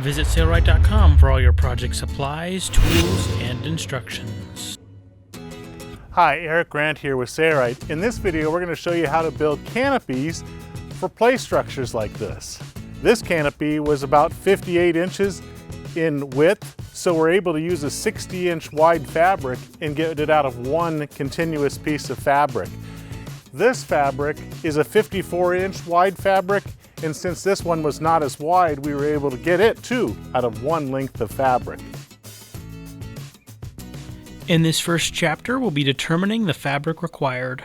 Visit Sailrite.com for all your project supplies, tools, and instructions. Hi, Eric Grant here with Sailrite. In this video, we're going to show you how to build canopies for play structures like this. This canopy was about 58 inches in width, so we're able to use a 60-inch wide fabric and get it out of one continuous piece of fabric. This fabric is a 54-inch wide fabric, and since this one was not as wide, we were able to get it too out of one length of fabric. In this first chapter, we'll be determining the fabric required.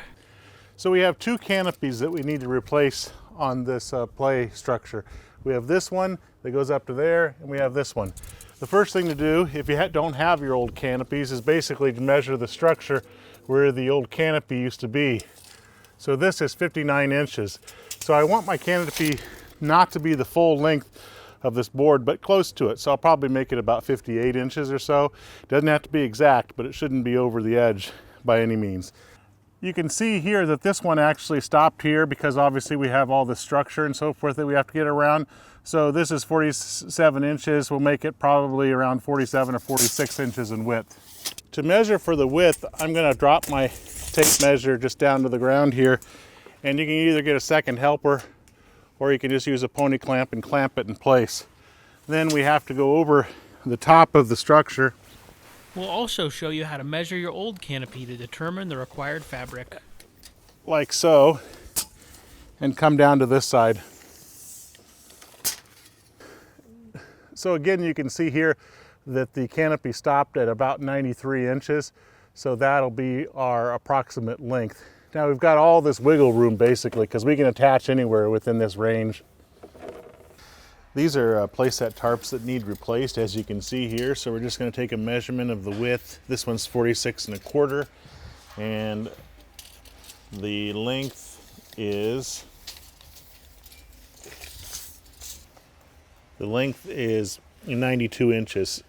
So we have two canopies that we need to replace on this play structure. We have this one that goes up to there, and we have this one. The first thing to do, if you don't have your old canopies, is basically to measure the structure where the old canopy used to be. So this is 59 inches. So I want my canopy not to be the full length of this board, but close to it. So I'll probably make it about 58 inches or so. Doesn't have to be exact, but it shouldn't be over the edge by any means. You can see here that this one actually stopped here because obviously we have all the structure and so forth that we have to get around. So this is 47 inches. We'll make it probably around 47 or 46 inches in width. To measure for the width, I'm going to drop my tape measure just down to the ground here, and you can either get a second helper or you can just use a pony clamp and clamp it in place. Then we have to go over the top of the structure. We'll also show you how to measure your old canopy to determine the required fabric. Like so, and come down to this side. So again, you can see here that the canopy stopped at about 93 inches. So that'll be our approximate length. Now we've got all this wiggle room basically because we can attach anywhere within this range. These are playset tarps that need replaced, as you can see here. So we're just going to take a measurement of the width. This one's 46 1/4, and the length is 92 inches.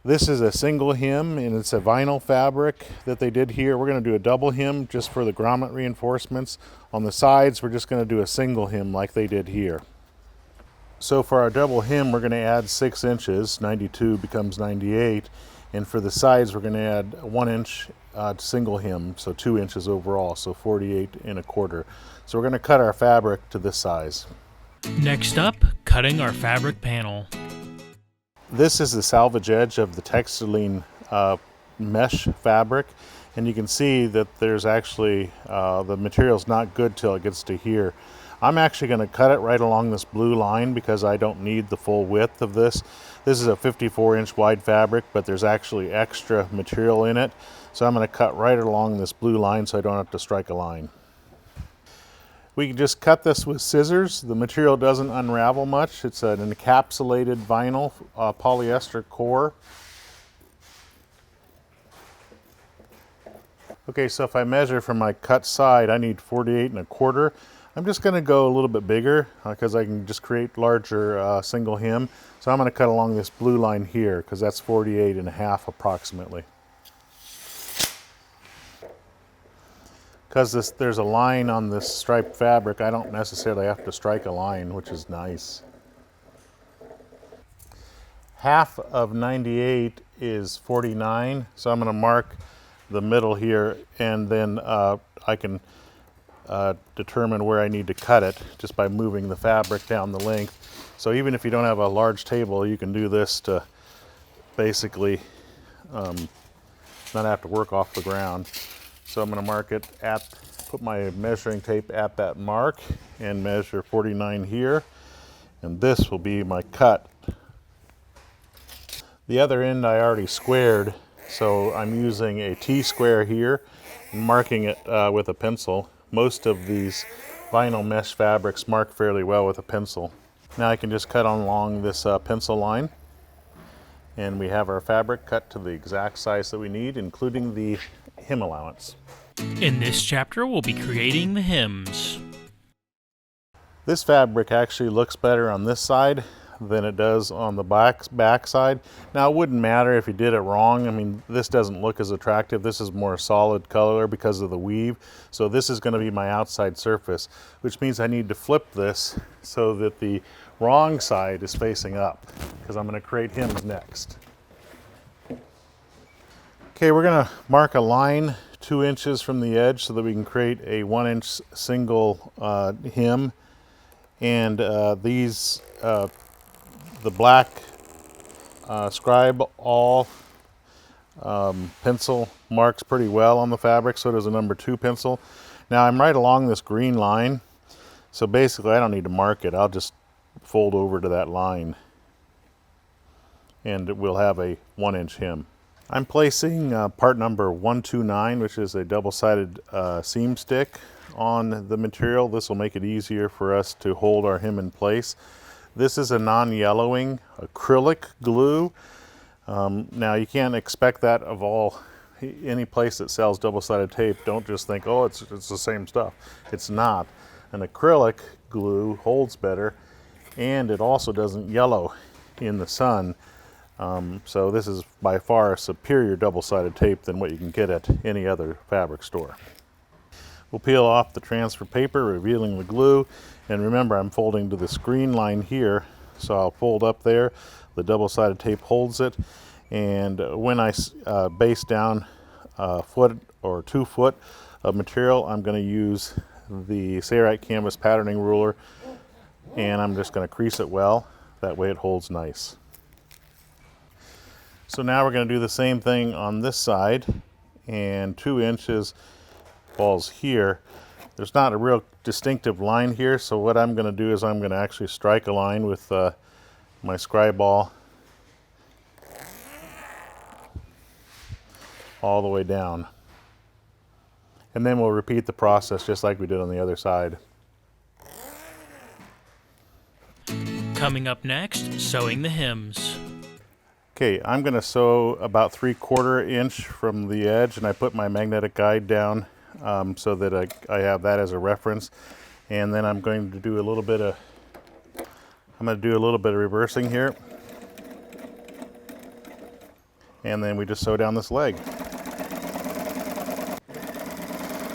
This is a single hem, and it's a vinyl fabric that they did here. We're going to do a double hem just for the grommet reinforcements. On the sides, we're just going to do a single hem like they did here. So for our double hem, we're going to add 6 inches. 92 becomes 98. And for the sides, we're going to add 1 inch single hem, so 2 inches overall, so 48 1/4. So we're going to cut our fabric to this size. Next up, cutting our fabric panel. This is the salvage edge of the Textiline mesh fabric, and you can see that there's actually the material's not good till it gets to here. I'm actually going to cut it right along this blue line because I don't need the full width of this. This is a 54-inch wide fabric, but there's actually extra material in it, so I'm going to cut right along this blue line so I don't have to strike a line. We can just cut this with scissors. The material doesn't unravel much. It's an encapsulated vinyl polyester core. Okay, so if I measure from my cut side, I need 48 1/4. I'm just going to go a little bit bigger because I can just create larger single hem. So I'm going to cut along this blue line here because that's 48 1/2 approximately. Because there's a line on this striped fabric, I don't necessarily have to strike a line, which is nice. Half of 98 is 49, so I'm going to mark the middle here, and then I can determine where I need to cut it just by moving the fabric down the length. So even if you don't have a large table, you can do this to basically not have to work off the ground. So I'm going to mark it put my measuring tape at that mark and measure 49 here. And this will be my cut. The other end I already squared, so I'm using a T-square here and marking it with a pencil. Most of these vinyl mesh fabrics mark fairly well with a pencil. Now I can just cut along this pencil line. And we have our fabric cut to the exact size that we need, including the hem allowance. In this chapter, we'll be creating the hems. This fabric actually looks better on this side. than it does on the back side. Now it wouldn't matter if you did it wrong. I mean, this doesn't look as attractive. This is more solid color because of the weave. So this is going to be my outside surface, which means I need to flip this so that the wrong side is facing up, because I'm going to create hems next. Okay, we're going to mark a line 2 inches from the edge so that we can create a 1-inch single hem. And these, the black scribe all pencil marks pretty well on the fabric, so does a number 2 pencil. Now I'm right along this green line, so basically I don't need to mark it. I'll just fold over to that line and we'll have a 1-inch hem. I'm placing part number 129, which is a double-sided seam stick, on the material. This will make it easier for us to hold our hem in place. This is a non-yellowing acrylic glue. Now you can't expect that of any place that sells double-sided tape. Don't just think, oh, it's the same stuff. It's not. An acrylic glue holds better, and it also doesn't yellow in the sun. So this is by far a superior double-sided tape than what you can get at any other fabric store. We'll peel off the transfer paper, revealing the glue. And remember, I'm folding to this green line here, so I'll fold up there. The double-sided tape holds it. And when I base down a foot or 2 foot of material, I'm going to use the Sailrite canvas patterning ruler, and I'm just going to crease it well. That way it holds nice. So now we're going to do the same thing on this side, and 2 inches falls here. There's not a real distinctive line here, so what I'm going to do is I'm going to actually strike a line with my scribe ball all the way down. And then we'll repeat the process just like we did on the other side. Coming up next, sewing the hems. Okay, I'm going to sew about 3/4 inch from the edge, and I put my magnetic guide down so that I have that as a reference. And then I'm going to do a little bit of reversing here, and then we just sew down this leg.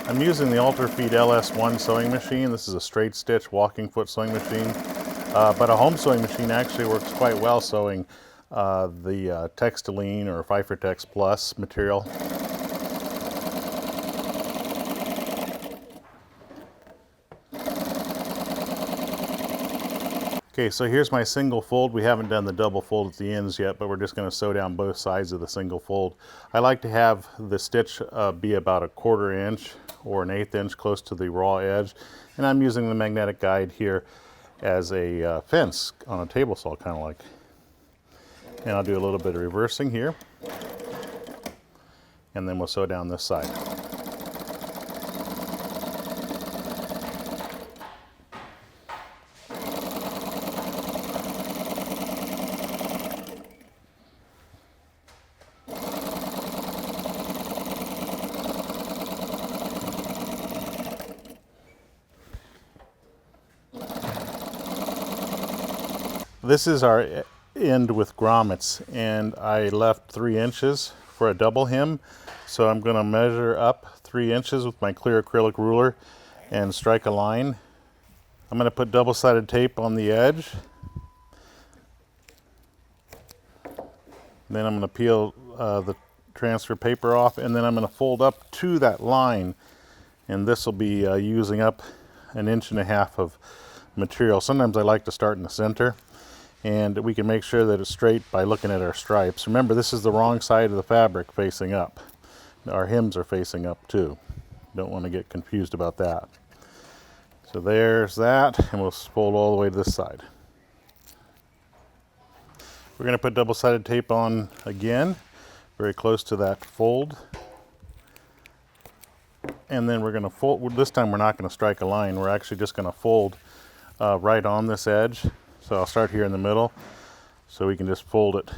I'm using the Ultrafeed LS1 sewing machine. This is a straight stitch walking foot sewing machine, but a home sewing machine actually works quite well sewing the Textiline or Fifertex Plus material. Okay, so here's my single fold. We haven't done the double fold at the ends yet, but we're just going to sew down both sides of the single fold. I like to have the stitch be about 1/4 inch or 1/8 inch close to the raw edge, and I'm using the magnetic guide here as a fence on a table saw, kind of like. And I'll do a little bit of reversing here, and then we'll sew down this side. This is our end with grommets, and I left 3 inches for a double hem. So I'm going to measure up 3 inches with my clear acrylic ruler and strike a line. I'm going to put double-sided tape on the edge. Then I'm going to peel the transfer paper off, and then I'm going to fold up to that line, and this will be using up 1.5 inches of material. Sometimes I like to start in the center, and we can make sure that it's straight by looking at our stripes. Remember, this is the wrong side of the fabric facing up. Our hems are facing up too. Don't want to get confused about that. So there's that, and we'll fold all the way to this side. We're going to put double-sided tape on again, very close to that fold. And then we're going to fold. This time we're not going to strike a line. We're actually just going to fold right on this edge. So I'll start here in the middle, so we can just fold it.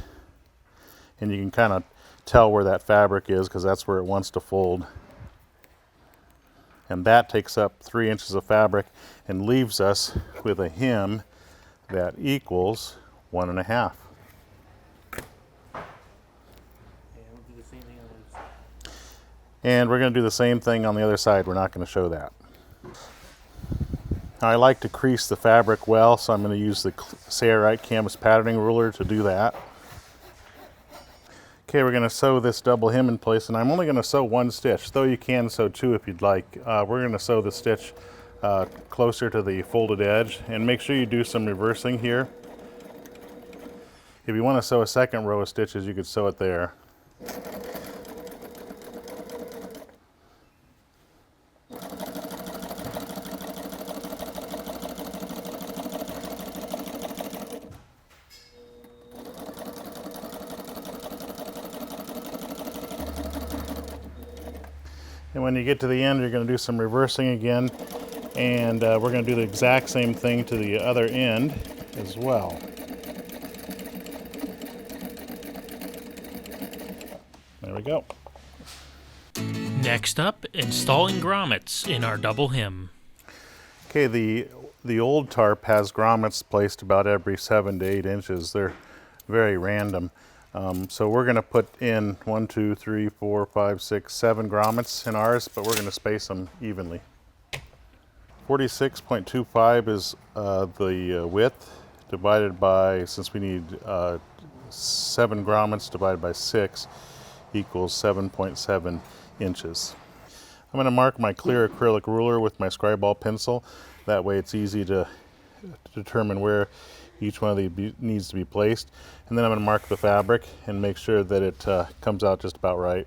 And you can kind of tell where that fabric is, because that's where it wants to fold. And that takes up 3 inches of fabric and leaves us with a hem that equals 1.5. And we're going to do the same thing on the other side. We're not going to show that. I like to crease the fabric well, so I'm going to use the Sailrite canvas patterning ruler to do that. Okay, we're going to sew this double hem in place, and I'm only going to sew 1 stitch, though you can sew 2 if you'd like. We're going to sew the stitch closer to the folded edge, and make sure you do some reversing here. If you want to sew a second row of stitches, you could sew it there. And when you get to the end, you're going to do some reversing again, and we're going to do the exact same thing to the other end as well. There we go. Next up, installing grommets in our double hem. Okay, the old tarp has grommets placed about every 7 to 8 inches. They're very random. So we're going to put in 1, 2, 3, 4, 5, 6, 7 grommets in ours, but we're going to space them evenly. 46.25 is the width divided by, since we need 7 grommets divided by 6 equals 7.7 inches. I'm going to mark my clear acrylic ruler with my scribe ball pencil. That way it's easy to determine where each one of these needs to be placed. And then I'm going to mark the fabric and make sure that it comes out just about right.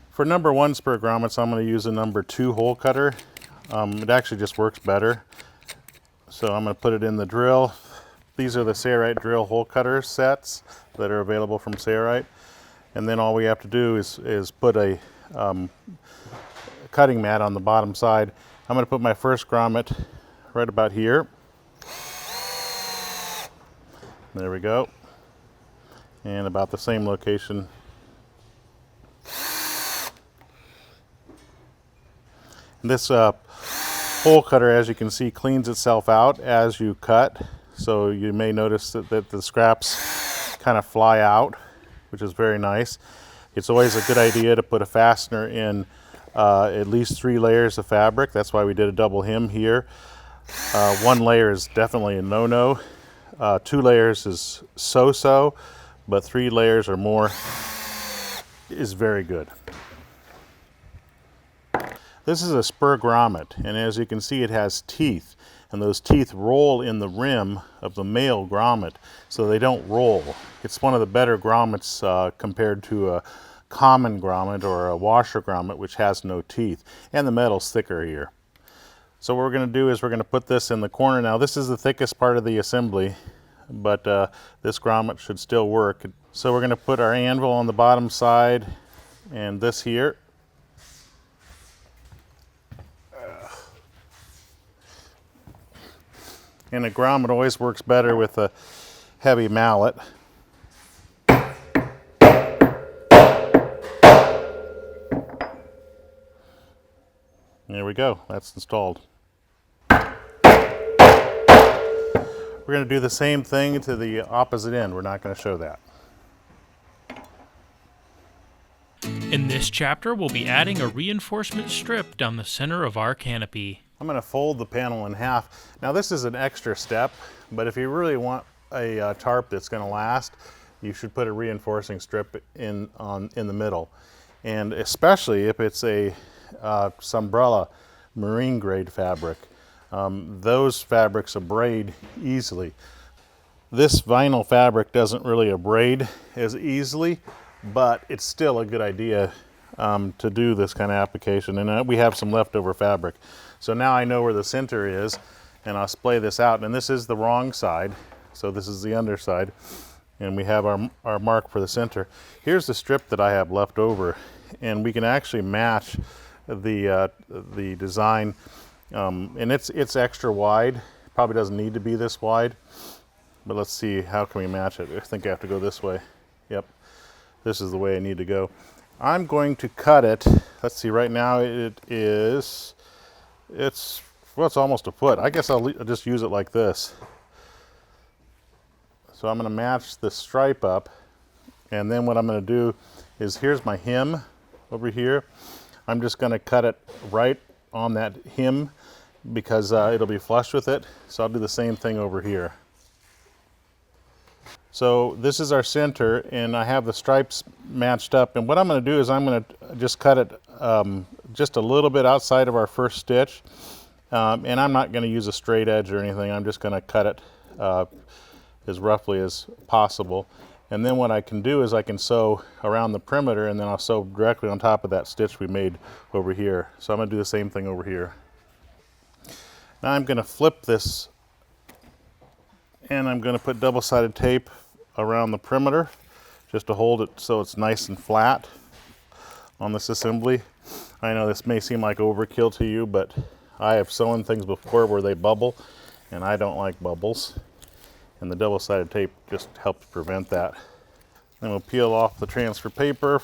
For number 1 spur grommets, I'm going to use a number 2 hole cutter. It actually just works better. So I'm going to put it in the drill. These are the Sailrite drill hole cutter sets that are available from Sailrite. And then all we have to do is put a cutting mat on the bottom side. I'm going to put my first grommet right about here. There we go. And about the same location. This hole cutter, as you can see, cleans itself out as you cut. So you may notice that the scraps kind of fly out, which is very nice. It's always a good idea to put a fastener in at least 3 layers of fabric. That's why we did a double hem here. 1 layer is definitely a no-no. 2 layers is so-so, but 3 layers or more is very good. This is a spur grommet, and as you can see, it has teeth, and those teeth roll in the rim of the male grommet, so they don't roll. It's one of the better grommets compared to a common grommet or a washer grommet, which has no teeth, and the metal's thicker here. So what we're going to do is we're going to put this in the corner. Now this is the thickest part of the assembly, but this grommet should still work. So we're going to put our anvil on the bottom side and this here. And a grommet always works better with a heavy mallet. There we go, that's installed. We're going to do the same thing to the opposite end. We're not going to show that. In this chapter, we'll be adding a reinforcement strip down the center of our canopy. I'm going to fold the panel in half. Now this is an extra step, but if you really want a tarp that's going to last, you should put a reinforcing strip in the middle. And especially if it's a Sunbrella marine grade fabric. Those fabrics abrade easily. This vinyl fabric doesn't really abrade as easily, but it's still a good idea to do this kind of application. And we have some leftover fabric. So now I know where the center is, and I'll splay this out. And this is the wrong side, so this is the underside. And we have our mark for the center. Here's the strip that I have left over, and we can actually match the design. And it's extra wide. Probably doesn't need to be this wide, but let's see, how can we match it? I think I have to go this way. Yep, this is the way I need to go. I'm going to cut it. Let's see, right now it's almost a foot. I guess I'll just use it like this. So I'm going to match the stripe up, and then what I'm going to do is, here's my hem over here. I'm just going to cut it right on that hem because it'll be flush with it. So I'll do the same thing over here. So this is our center, and I have the stripes matched up, and what I'm going to do is I'm going to just cut it just a little bit outside of our first stitch, and I'm not going to use a straight edge or anything. I'm just going to cut it as roughly as possible, and then what I can do is I can sew around the perimeter, and then I'll sew directly on top of that stitch we made over here. So I'm going to do the same thing over here. Now I'm going to flip this, and I'm going to put double-sided tape around the perimeter just to hold it so it's nice and flat on this assembly. I know this may seem like overkill to you, but I have sewn things before where they bubble, and I don't like bubbles, and the double-sided tape just helps prevent that. Then we'll peel off the transfer paper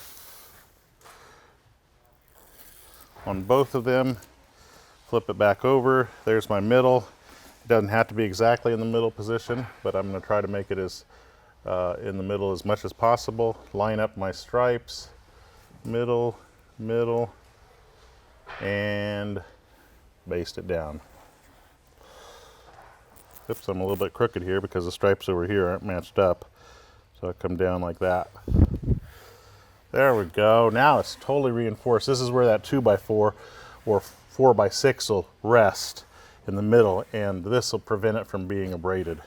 on both of them, flip it back over. There's my middle. It doesn't have to be exactly in the middle position, but I'm going to try to make it as in the middle as much as possible. Line up my stripes, middle, middle, and baste it down. Oops, I'm a little bit crooked here because the stripes over here aren't matched up. So I come down like that. There we go. Now it's totally reinforced. This is where that 2x4 or 4x6 will rest in the middle, and this will prevent it from being abraded.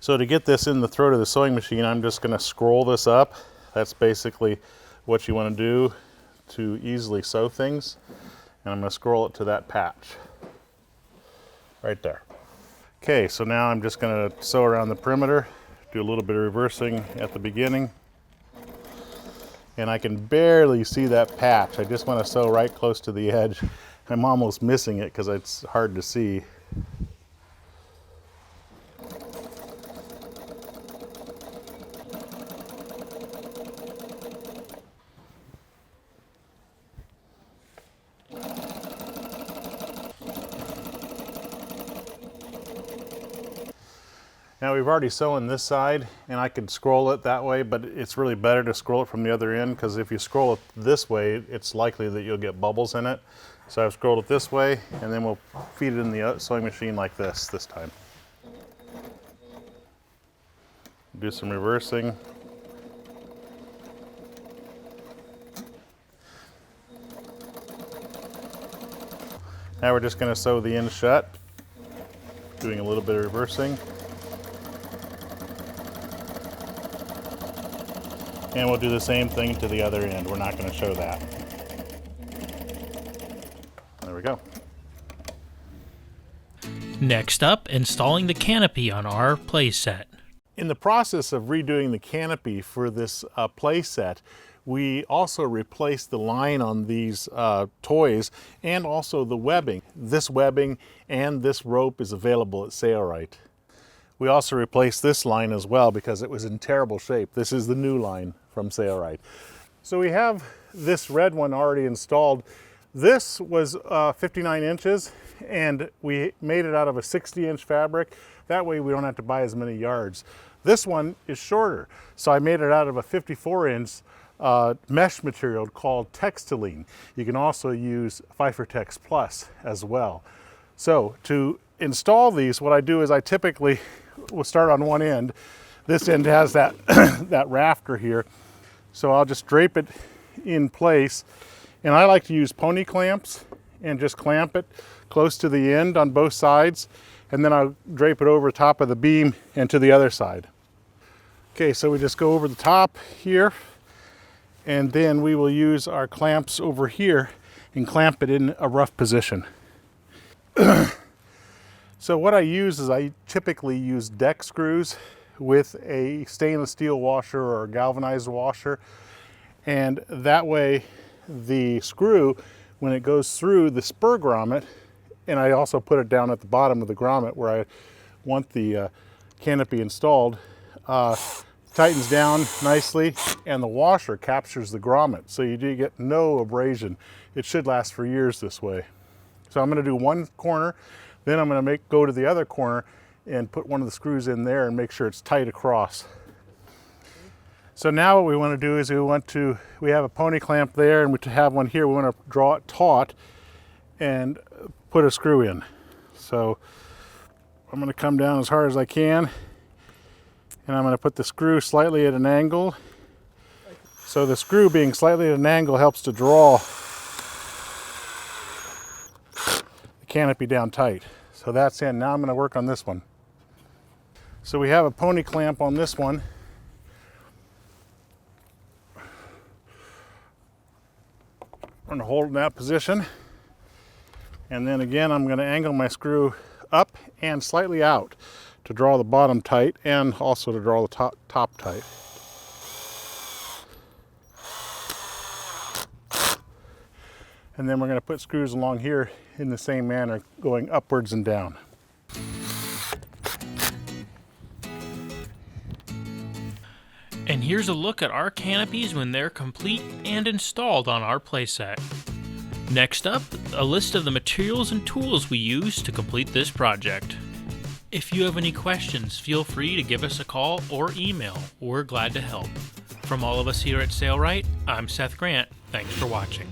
So to get this in the throat of the sewing machine, I'm just going to scroll this up. That's basically what you want to do to easily sew things. And I'm going to scroll it to that patch right there. Okay, so now I'm just going to sew around the perimeter, do a little bit of reversing at the beginning. And I can barely see that patch. I just want to sew right close to the edge. I'm almost missing it because it's hard to see. Now we've already sewn this side, and I could scroll it that way, but it's really better to scroll it from the other end, because if you scroll it this way, it's likely that you'll get bubbles in it. So I've scrolled it this way, and then we'll feed it in the sewing machine like this time. Do some reversing. Now we're just going to sew the end shut, doing a little bit of reversing. And we'll do the same thing to the other end. We're not going to show that. There we go. Next up, installing the canopy on our playset. In the process of redoing the canopy for this playset, we also replaced the line on these toys and also the webbing. This webbing and this rope is available at Sailrite. We also replaced this line as well because it was in terrible shape. This is the new line from Sailrite. So we have this red one already installed. This was 59 inches, and we made it out of a 60-inch fabric. That way we don't have to buy as many yards. This one is shorter, so I made it out of a 54-inch mesh material called Textiline. You can also use Fifertex Plus as well. So to install these, what I do is I typically will start on one end. This end has that, that rafter here. So I'll just drape it in place. And I like to use pony clamps and just clamp it close to the end on both sides. And then I'll drape it over top of the beam and to the other side. Okay, so we just go over the top here. And then we will use our clamps over here and clamp it in a rough position. So what I use is I typically use deck screws with a stainless steel washer or a galvanized washer. And that way the screw, when it goes through the spur grommet, and I also put it down at the bottom of the grommet where I want the canopy installed, tightens down nicely, and the washer captures the grommet. So you do get no abrasion. It should last for years this way. So I'm going to do one corner, then I'm going to go to the other corner and put one of the screws in there and make sure it's tight across. So now what we want to do is we have a pony clamp there, and we have one here. We want to draw it taut and put a screw in. So I'm going to come down as hard as I can, and I'm going to put the screw slightly at an angle. So the screw being slightly at an angle helps to draw the canopy down tight. So that's in. Now I'm going to work on this one. So we have a pony clamp on this one. I'm going to hold in that position, and then again I'm going to angle my screw up and slightly out to draw the bottom tight and also to draw the top tight. And then we're going to put screws along here in the same manner, going upwards and down. And here's a look at our canopies when they're complete and installed on our playset. Next up, a list of the materials and tools we use to complete this project. If you have any questions, feel free to give us a call or email. We're glad to help. From all of us here at Sailrite, I'm Seth Grant. Thanks for watching.